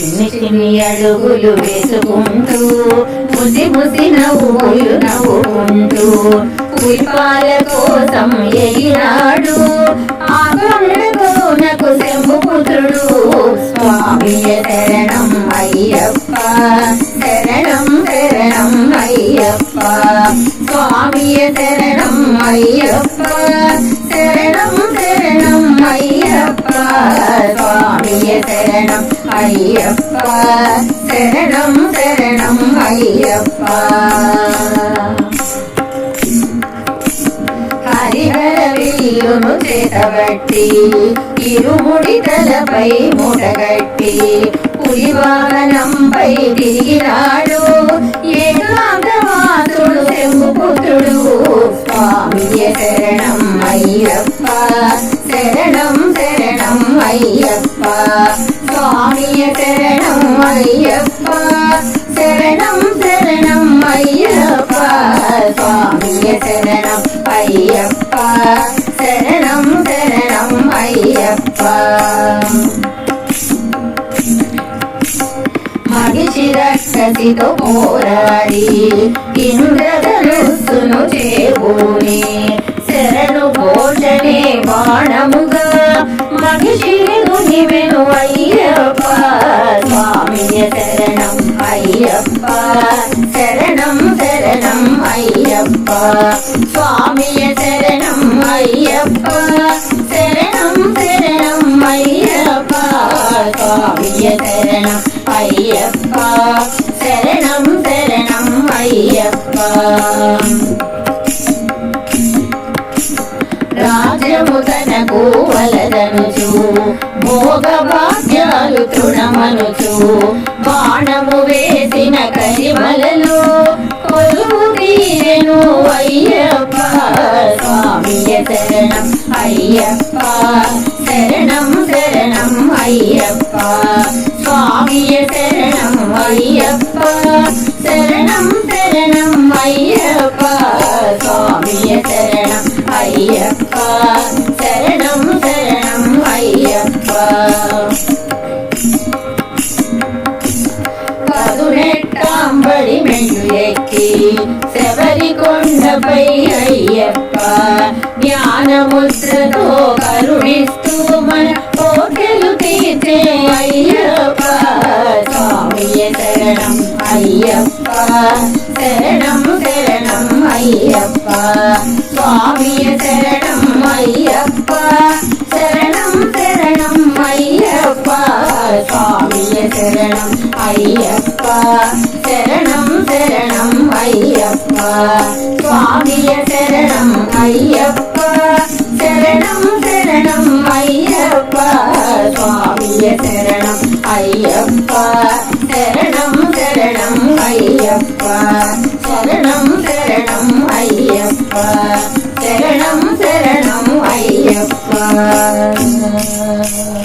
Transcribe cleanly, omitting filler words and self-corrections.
చిన్ని చిన్ని అడుగులు వేసుకుంటూ ముసి ముసి నవ్వులు నవ్వుకుంటూ పుష్పాల కోసం ఎగిరాడు ఆ కొండకోనకు శంభుపుత్రుడు. స్వామియ శరణం అయ్యప్ప, శరణం శరణం అయ్యప్ప, స్వామియ శరణం అయ్యప్ప, శరణం శరణం అయ్యప్ప, స్వామియ శరణం అయ్యప్ప, శరణం శరణం అయ్యప్ప. హరిహర వీలును చేతబట్టి ఇరుముడి తలపై మూటగట్టి పులివాహనంపై తిరిగినాడు ఏకాంతవాసుడు శంభుపుత్రుడు. స్వామియ శరణం అయ్యప్ప, శరణం శరణం అయ్యప్ప, స్వామియ శరణం అయ్యప్ప, శరణం శరణం అయ్యప్ప, స్వామియ శరణం అయ్యప్ప, శరణం శరణం అయ్యప్ప. మహిషి రక్కసితో పోరాడి ఇంద్రధనుస్సును చేబూని శరణు ఘోషణే బాణముగా మహిషిని దునివెను అయ్యప్ప. స్వామియ శరణం అయ్యప్ప, శరణం శరణం అయ్యప్ప, స్వామియ శరణం అయ్యప్ప, శరణం శరణం అయ్యప్ప, స్వామియ శరణం అయ్యప్ప, శరణం శరణం అయ్యప్ప. రాజ్యము తనకు వలదనుచు భోగ భాగ్యాలు తృణమనుచు బాణము వేసిన కరిమలలో కొలువు తీరెను అయ్యప్ప. స్వామియ శరణం అయ్యప్ప, శరణం శరణం అయ్యప్ప, స్వామియ శరణం అయ్యప్ప, శరణం శరణం అయ్యప్ప, స్వామియ శరణం అయ్యప్ప, శరణం శరణం అయ్యప్ప. పదునెట్టాంబడి మెండు ఎక్కి శబరి కొండపై అయ్యప్ప జ్ఞానముద్రతో కరుణిస్తూ మన కోటలు తీర్చే అయ్యప్ప. స్వామియ శరణం అయ్యప్ప, శరణం శరణం అయ్యప్ప, స్వామియ శరణం అయ్యప్ప, శరణం శరణం అయ్యప్ప, స్వామియ శరణం అయ్యప్ప, శరణం శరణం అయ్యప్ప, స్వామియ శరణం అయ్యప్ప, శరణం శరణం అయ్యప్ప, స్వామియ శరణం అయ్యప్ప, శరణం శరణం అయ్యప్ప, శరణం శరణం అయ్యప్ప, శరణం శరణం అయ్యప్ప.